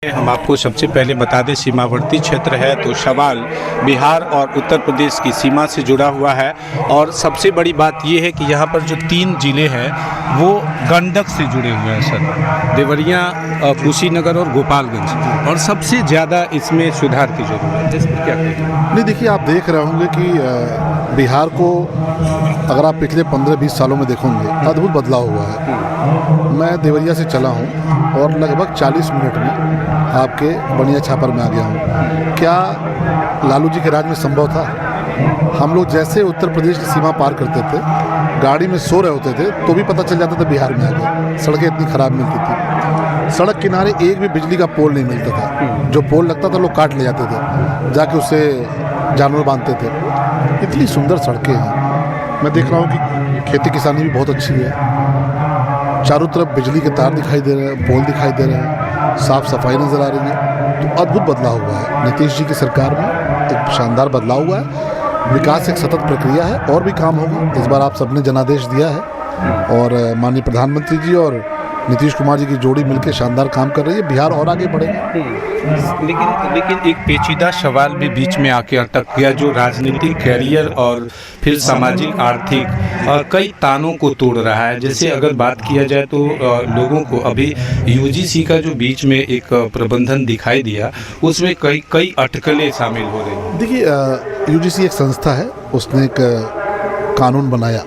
हम आपको सबसे पहले बता दें, सीमावर्ती क्षेत्र है तो सवाल बिहार और उत्तर प्रदेश की सीमा से जुड़ा हुआ है। और सबसे बड़ी बात ये है कि यहाँ पर जो 3 ज़िले हैं वो गंडक से जुड़े हुए हैं सर, देवरिया, कुशीनगर और गोपालगंज। और सबसे ज़्यादा इसमें सुधार की ज़रूरत है। इस पर क्या कहेंगे? नहीं, देखिए, आप देख रहे होंगे कि बिहार को अगर आप पिछले 15-20 सालों में देखोगे, अद्भुत बदलाव हुआ है। मैं देवरिया से चला हूँ और लगभग 40 मिनट में आपके बनिया छापर में आ गया हूँ। क्या लालू जी के राज में संभव था? हम लोग जैसे उत्तर प्रदेश की सीमा पार करते थे, गाड़ी में सो रहे होते थे तो भी पता चल जाता था बिहार में आ गए। सड़कें इतनी ख़राब मिलती थी, सड़क किनारे एक भी बिजली का पोल नहीं मिलता था। जो पोल लगता था लोग काट ले जाते थे, जाके उससे जानवर बांधते थे। इतनी सुंदर सड़कें हैं। मैं देख रहा हूँ कि खेती किसानी भी बहुत अच्छी है। चारों तरफ बिजली के तार दिखाई दे रहे हैं, पोल दिखाई दे रहे हैं, साफ सफाई नज़र आ रही है। तो अद्भुत बदलाव हुआ है। नीतीश जी की सरकार में एक शानदार बदलाव हुआ है। विकास एक सतत प्रक्रिया है और भी काम होगा। इस बार आप सबने जनादेश दिया है और माननीय प्रधानमंत्री जी और नीतीश कुमार जी की जोड़ी मिलकर शानदार काम कर रही है। बिहार और आगे बढ़ेगा। लेकिन एक पेचीदा सवाल भी बीच में आके अटक गया, जो राजनीतिक कैरियर और फिर सामाजिक आर्थिक कई तानों को तोड़ रहा है। जैसे अगर बात किया जाए तो लोगों को अभी यूजीसी का जो बीच में एक प्रबंधन दिखाई दिया, उसमें कई अटकलें शामिल हो रही हैं। देखिए, यूजीसी एक संस्था है, उसने एक कानून बनाया।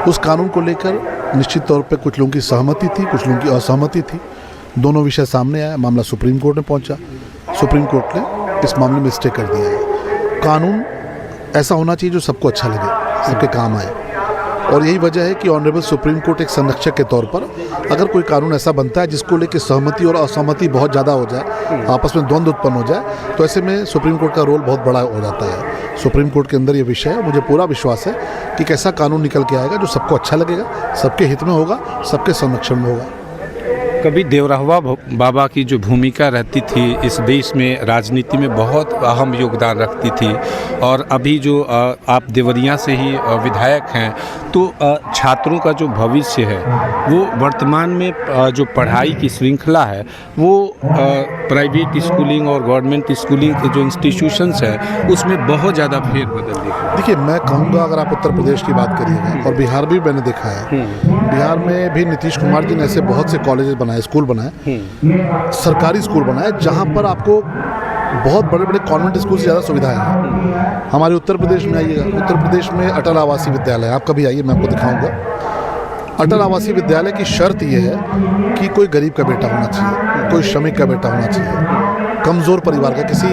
उस कानून को लेकर निश्चित तौर पे कुछ लोगों की सहमति थी, कुछ लोगों की असहमति थी। दोनों विषय सामने आया, मामला सुप्रीम कोर्ट में पहुंचा। सुप्रीम कोर्ट ने इस मामले में स्टे कर दिया है। कानून ऐसा होना चाहिए जो सबको अच्छा लगे, सबके काम आए। और यही वजह है कि ऑनरेबल सुप्रीम कोर्ट एक संरक्षक के तौर पर अगर कोई कानून ऐसा बनता है जिसको लेकर सहमति और असहमति बहुत ज़्यादा हो जाए, आपस में द्वंद्व उत्पन्न हो जाए, तो ऐसे में सुप्रीम कोर्ट का रोल बहुत बड़ा हो जाता है। सुप्रीम कोर्ट के अंदर ये विषय है। मुझे पूरा विश्वास है कि एक ऐसा कानून निकल के आएगा जो सबको अच्छा लगेगा, सबके हित में होगा, सबके संरक्षण में होगा। कभी देवरहवा बाबा की जो भूमिका रहती थी इस देश में, राजनीति में बहुत अहम योगदान रखती थी। और अभी जो आप देवरिया से ही विधायक हैं, तो छात्रों का जो भविष्य है वो वर्तमान में जो पढ़ाई की श्रृंखला है वो प्राइवेट स्कूलिंग और गवर्नमेंट स्कूलिंग के जो इंस्टीट्यूशंस हैं उसमें बहुत ज़्यादा फेरबदल देखा। देखिए, मैं कहूँगा, अगर आप उत्तर प्रदेश की बात करिएगा और बिहार भी मैंने देखा है, बिहार में भी नीतीश कुमार जी ने ऐसे बहुत से कॉलेजेस बनाए, स्कूल बनाए, सरकारी स्कूल बनाए, जहाँ पर आपको बहुत बड़े बड़े कॉन्वेंट स्कूल से ज़्यादा सुविधाएं हैं। हमारे उत्तर प्रदेश में आइएगा, उत्तर प्रदेश में अटल आवासीय विद्यालय, आप कभी आइए, मैं आपको दिखाऊंगा। अटल आवासीय विद्यालय की शर्त ये है कि कोई गरीब का बेटा होना चाहिए, कोई श्रमिक का बेटा होना चाहिए, कमज़ोर परिवार का, किसी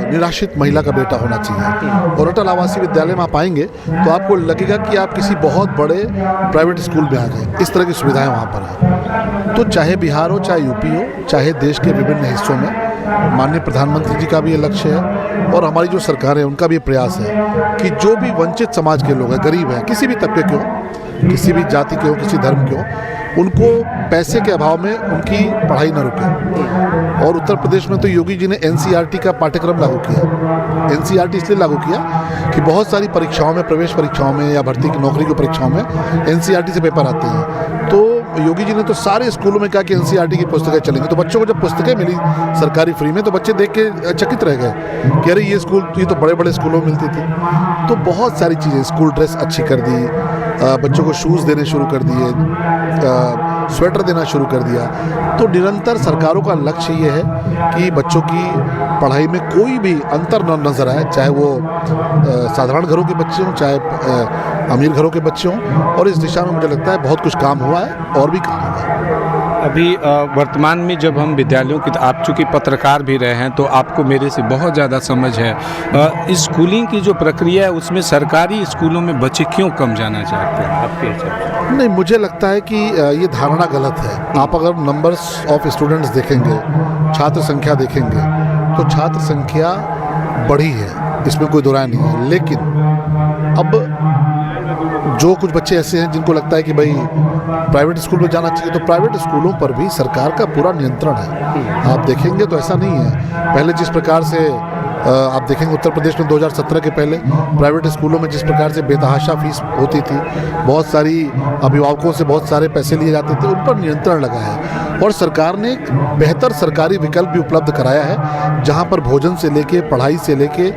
निराश्रित महिला का बेटा होना चाहिए। और अटल आवासीय विद्यालय में आप आएंगे तो आपको लगेगा कि आप किसी बहुत बड़े प्राइवेट स्कूल में आ गए। इस तरह की सुविधाएं वहाँ पर हैं। तो चाहे बिहार हो, चाहे यूपी हो, चाहे देश के विभिन्न हिस्सों में, माननीय प्रधानमंत्री जी का भी ये लक्ष्य है और हमारी जो सरकार है उनका भी प्रयास है कि जो भी वंचित समाज के लोग हैं, गरीब हैं, किसी भी तबके के हो, किसी भी जाति के हो, किसी धर्म के हो, उनको पैसे के अभाव में उनकी पढ़ाई न रुके। और उत्तर प्रदेश में तो योगी जी ने एनसीईआरटी का पाठ्यक्रम लागू किया। एनसीईआरटी इसलिए लागू किया कि बहुत सारी परीक्षाओं में, प्रवेश परीक्षाओं में या भर्ती की नौकरी की परीक्षाओं में एनसीईआरटी से पेपर आते हैं। तो योगी जी ने तो सारे स्कूलों में कहा कि एनसीईआरटी की पुस्तकें चलेंगी। तो बच्चों को जब पुस्तकें मिली सरकारी फ्री में, तो बच्चे देख के चकित रह गए कि अरे ये स्कूल, ये तो बड़े बड़े स्कूलों में मिलती थी। तो बहुत सारी चीज़ें, स्कूल ड्रेस अच्छी कर दी, बच्चों को शूज़ देने शुरू कर दिए, स्वेटर देना शुरू कर दिया। तो निरंतर सरकारों का लक्ष्य ये है कि बच्चों की पढ़ाई में कोई भी अंतर न नज़र आए, चाहे वो साधारण घरों के बच्चे हों, चाहे अमीर घरों के बच्चे हों। और इस दिशा में मुझे लगता है बहुत कुछ काम हुआ है और भी काम होगा। अभी वर्तमान में जब हम विद्यालयों की, आप चूँकि पत्रकार भी रहे हैं तो आपको मेरे से बहुत ज़्यादा समझ है। स्कूलिंग की जो प्रक्रिया है उसमें सरकारी स्कूलों में बच्चे क्यों कम जाना चाहते हैं आपके हिसाब से? नहीं, मुझे लगता है कि ये धारणा गलत है। आप अगर नंबर्स ऑफ स्टूडेंट्स देखेंगे, छात्र संख्या देखेंगे, तो छात्र संख्या बढ़ी है, इसमें कोई दो राय नहीं है। लेकिन अब जो कुछ बच्चे ऐसे हैं जिनको लगता है कि भाई प्राइवेट स्कूल में जाना चाहिए, तो प्राइवेट स्कूलों पर भी सरकार का पूरा नियंत्रण है। आप देखेंगे तो ऐसा नहीं है। पहले जिस प्रकार से आप देखेंगे उत्तर प्रदेश में 2017 के पहले प्राइवेट स्कूलों में जिस प्रकार से बेतहाशा फीस होती थी, बहुत सारी अभिभावकों से बहुत सारे पैसे लिए जाते थे, उन पर नियंत्रण लगा है और सरकार ने एक बेहतर सरकारी विकल्प भी उपलब्ध कराया है, जहां पर भोजन से लेके, पढ़ाई से लेके,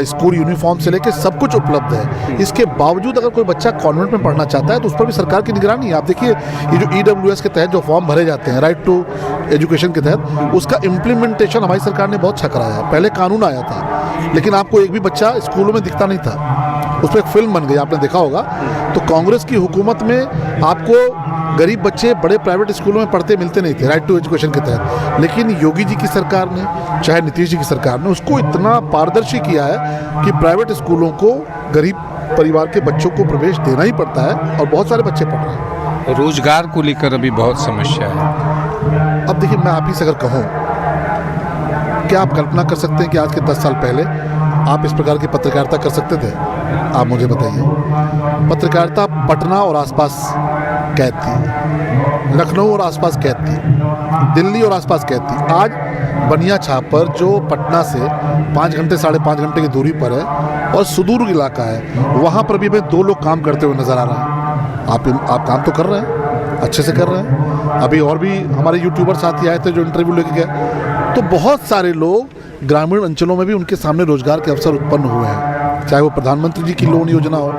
स्कूल यूनिफॉर्म से लेके सब कुछ उपलब्ध है। इसके बावजूद अगर कोई बच्चा कॉन्वेंट में पढ़ना चाहता है तो उस पर भी सरकार की निगरानी है। आप देखिए ये जो EWS के तहत जो फॉर्म भरे जाते हैं, राइट टू एजुकेशन के तहत, उसका इम्प्लीमेंटेशन हमारी सरकार ने बहुत अच्छा कराया है। पहले कानून आया था लेकिन आपको एक भी बच्चा स्कूलों में दिखता नहीं था, उस पर एक फिल्म बन गई, आपने देखा होगा। तो कांग्रेस की हुकूमत में आपको गरीब बच्चे बड़े प्राइवेट स्कूलों में पढ़ते मिलते नहीं थे, राइट टू एजुकेशन के तहत। लेकिन योगी जी की सरकार ने, चाहे नीतीश जी की सरकार ने, उसको इतना पारदर्शी किया है कि प्राइवेट स्कूलों को गरीब परिवार के बच्चों को प्रवेश देना ही पड़ता है और बहुत सारे बच्चे पढ़ रहे हैं। रोजगार को लेकर अभी बहुत समस्या है। अब देखिए, मैं आप ही से अगर कहूँ, क्या आप कल्पना कर सकते हैं कि आज के 10 साल पहले आप इस प्रकार की पत्रकारिता कर सकते थे? आप मुझे बताइए। पत्रकारिता पटना और आसपास कैद थी, लखनऊ और आसपास कैद थी, दिल्ली और आसपास कैद थी। आज बनिया छाप पर, जो पटना से 5 घंटे 5.5 घंटे की दूरी पर है और सुदूर इलाका है, वहाँ पर भी हमें 2 लोग काम करते हुए नजर आ रहे हैं। आप काम तो कर रहे हैं, अच्छे से कर रहे हैं। अभी और भी हमारे यूट्यूबर साथी आए थे जो इंटरव्यू लेके गए, तो बहुत सारे लोग ग्रामीण अंचलों में भी उनके सामने रोजगार के अवसर उत्पन्न हुए हैं, चाहे वो प्रधानमंत्री जी की लोन योजना हो,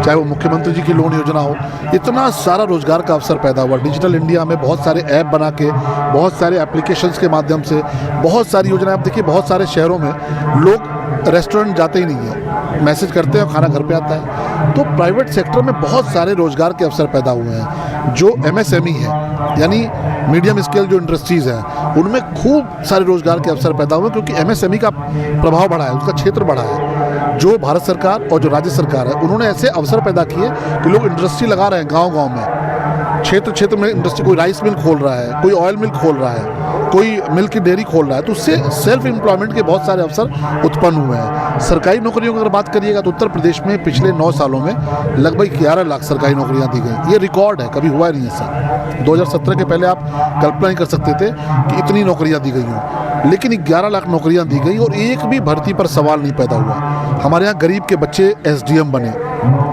चाहे वो मुख्यमंत्री जी की लोन योजना हो। इतना सारा रोजगार का अवसर पैदा हुआ। डिजिटल इंडिया में बहुत सारे ऐप बना के, बहुत सारे एप्लीकेशंस के माध्यम से बहुत सारी योजनाएं। आप देखिए, बहुत सारे शहरों में लोग रेस्टोरेंट जाते ही नहीं है, मैसेज करते हैं और खाना घर पे आता है। तो प्राइवेट सेक्टर में बहुत सारे रोजगार के अवसर पैदा हुए हैं। जो MSME है, यानी मीडियम स्केल जो इंडस्ट्रीज़ हैं, उनमें खूब सारे रोजगार के अवसर पैदा हुए, क्योंकि MSME का प्रभाव बढ़ा है, उसका क्षेत्र बढ़ा है। जो भारत सरकार और जो राज्य सरकार है, उन्होंने ऐसे अवसर पैदा किए कि लोग इंडस्ट्री लगा रहे हैं गाँव-गाँव में, क्षेत्र में इंडस्ट्री। कोई राइस मिल खोल रहा है, कोई ऑयल मिल खोल रहा है, कोई मिल्क की डेयरी खोल रहा है, तो उससे सेल्फ एम्प्लॉयमेंट के बहुत सारे अवसर उत्पन्न हुए हैं। सरकारी नौकरियों की अगर बात करिएगा तो उत्तर प्रदेश में पिछले 9 सालों में लगभग 11 लाख सरकारी नौकरियां दी गई। ये रिकॉर्ड है, कभी हुआ नहीं ऐसा। 2017 के पहले आप कल्पना नहीं कर सकते थे कि इतनी नौकरियां दी गई हों, लेकिन 11 लाख नौकरियां दी गई और एक भी भर्ती पर सवाल नहीं पैदा हुआ। हमारे यहाँ गरीब के बच्चे SDM बने,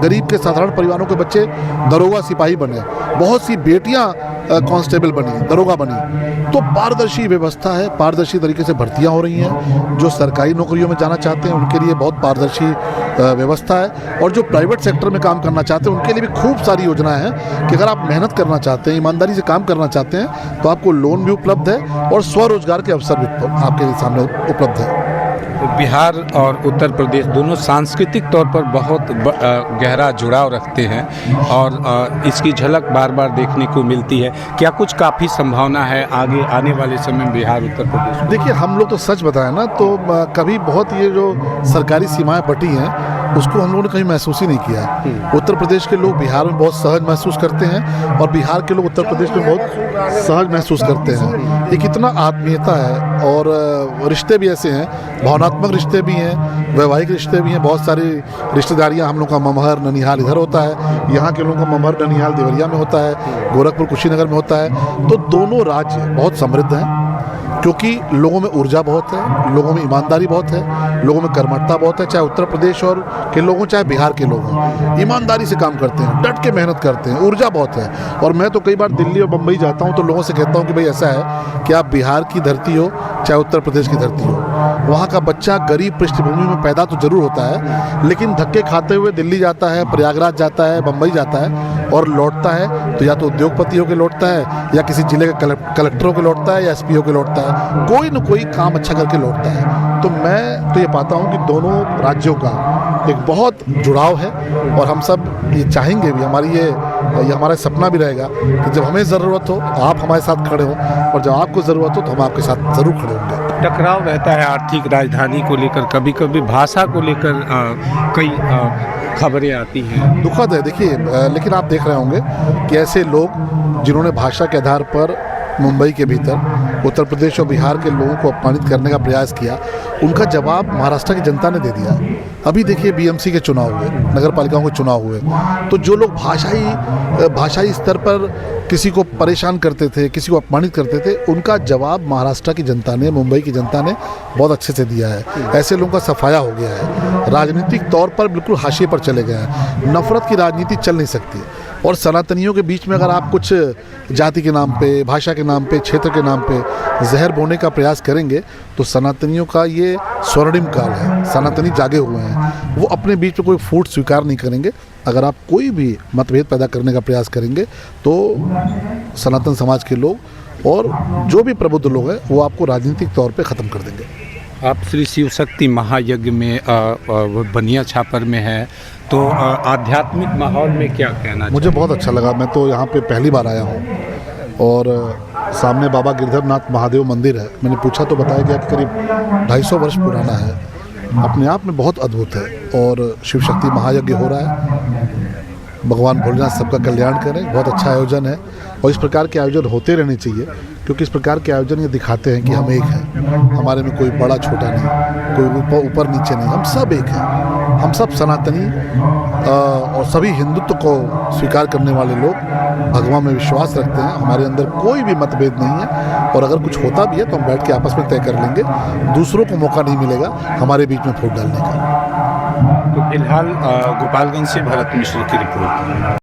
गरीब के साधारण परिवारों के बच्चे दरोगा सिपाही बने, बहुत सी बेटियां कांस्टेबल बनी, दरोगा बनी। तो पारदर्शी व्यवस्था है, पारदर्शी तरीके से भर्तियां हो रही हैं। जो सरकारी नौकरियों में जाना चाहते हैं उनके लिए बहुत पारदर्शी व्यवस्था है, और जो प्राइवेट सेक्टर में काम करना चाहते हैं उनके लिए भी खूब सारी योजनाएं हैं कि अगर आप मेहनत करना चाहते हैं, ईमानदारी से काम करना चाहते हैं, तो आपको लोन भी उपलब्ध है और स्वरोजगार के अवसर भी आपके सामने उपलब्ध है। बिहार और उत्तर प्रदेश दोनों सांस्कृतिक तौर पर बहुत गहरा जुड़ाव रखते हैं और इसकी झलक बार बार देखने को मिलती है। क्या कुछ काफ़ी संभावना है आगे आने वाले समय में बिहार उत्तर प्रदेश? देखिए, हम लोग तो सच बताएं ना, तो कभी बहुत ये जो सरकारी सीमाएं बटी हैं उसको हम लोगों ने कहीं महसूस ही नहीं किया है। उत्तर प्रदेश के लोग बिहार में बहुत सहज महसूस करते हैं और बिहार के लोग उत्तर प्रदेश में बहुत सहज महसूस करते हैं। ये कितना आत्मीयता है, और रिश्ते भी ऐसे हैं, भावनात्मक रिश्ते भी हैं, वैवाहिक रिश्ते भी हैं। बहुत सारी रिश्तेदारियां, हम लोग का ममहर ननिहाल इधर होता है, यहाँ के लोगों का ममहर ननिहाल देवरिया में होता है, गोरखपुर कुशीनगर में होता है। तो दोनों राज्य बहुत समृद्ध हैं, क्योंकि लोगों में ऊर्जा बहुत है, लोगों में ईमानदारी बहुत है, लोगों में कर्मठता बहुत है। चाहे उत्तर प्रदेश और के लोग हों, चाहे बिहार के लोग हों, ईमानदारी से काम करते हैं, डट के मेहनत करते हैं, ऊर्जा बहुत है। और मैं तो कई बार दिल्ली और बम्बई जाता हूं तो लोगों से कहता हूं कि भाई ऐसा है कि आप बिहार की धरती हो चाहे उत्तर प्रदेश की धरती हो, वहाँ का बच्चा गरीब पृष्ठभूमि में पैदा तो जरूर होता है, लेकिन धक्के खाते हुए दिल्ली जाता है, प्रयागराज जाता है, बम्बई जाता है और लौटता है तो या तो उद्योगपति होकर लौटता है, या किसी जिले के कलेक्टर होकर लौटता है, या SP होकर लौटता है, कोई न कोई काम अच्छा करके लौटता है। तो मैं तो ये पाता हूँ कि दोनों राज्यों का एक बहुत जुड़ाव है, और हम सब ये चाहेंगे भी, ये हमारा सपना भी रहेगा कि जब हमें ज़रूरत हो आप हमारे साथ खड़े हो, और जब आपको ज़रूरत हो तो हम आपके साथ ज़रूर खड़े होंगे। टकराव रहता है आर्थिक राजधानी को लेकर, कभी कभी भाषा को लेकर कई खबरें आती हैं। दुखद है, देखिए, लेकिन आप देख रहे होंगे कि ऐसे लोग जिन्होंने भाषा के आधार पर मुंबई के भीतर उत्तर प्रदेश और बिहार के लोगों को अपमानित करने का प्रयास किया, उनका जवाब महाराष्ट्र की जनता ने दे दिया। अभी देखिए बीएमसी के चुनाव हुए, नगर पालिकाओं के चुनाव हुए, तो जो लोग भाषाई स्तर पर किसी को परेशान करते थे, किसी को अपमानित करते थे, उनका जवाब महाराष्ट्र की जनता ने, मुंबई की जनता ने बहुत अच्छे से दिया है। ऐसे लोगों का सफाया हो गया है, राजनीतिक तौर पर बिल्कुल हाशिए पर चले गए हैं। नफरत की राजनीति चल नहीं सकती। और सनातनियों के बीच में अगर आप कुछ जाति के नाम पे, भाषा के नाम पे, क्षेत्र के नाम पे जहर बोने का प्रयास करेंगे तो सनातनियों का ये स्वर्णिम काल है। सनातनी जागे हुए हैं, वो अपने बीच में कोई फूट स्वीकार नहीं करेंगे। अगर आप कोई भी मतभेद पैदा करने का प्रयास करेंगे तो सनातन समाज के लोग और जो भी प्रबुद्ध लोग हैं वो आपको राजनीतिक तौर पे ख़त्म कर देंगे। आप श्री शिव शक्ति महायज्ञ में बनिया छापर में है, तो आध्यात्मिक माहौल में क्या कहना? मुझे बहुत अच्छा लगा। मैं तो यहाँ पे पहली बार आया हूँ और सामने बाबा गिरधरनाथ महादेव मंदिर है। मैंने पूछा तो बताया गया कि करीब 250 वर्ष पुराना है, अपने आप में बहुत अद्भुत है। और शिव शक्ति महायज्ञ हो रहा है। भगवान भोलेनाथ सबका कल्याण करें। बहुत अच्छा आयोजन है और इस प्रकार के आयोजन होते रहने चाहिए, क्योंकि इस प्रकार के आयोजन ये दिखाते हैं कि हम एक हैं। हमारे में कोई बड़ा छोटा नहीं, कोई ऊपर नीचे नहीं, हम सब एक हैं। हम सब सनातनी और सभी हिंदुत्व को स्वीकार करने वाले लोग भगवान में विश्वास रखते हैं। हमारे अंदर कोई भी मतभेद नहीं है और अगर कुछ होता भी है तो हम बैठ के आपस में तय कर लेंगे। दूसरों को मौका नहीं मिलेगा हमारे बीच में फूट डालने का। तो फिलहाल गोपालगंज से भरत मिश्र की रिपोर्ट।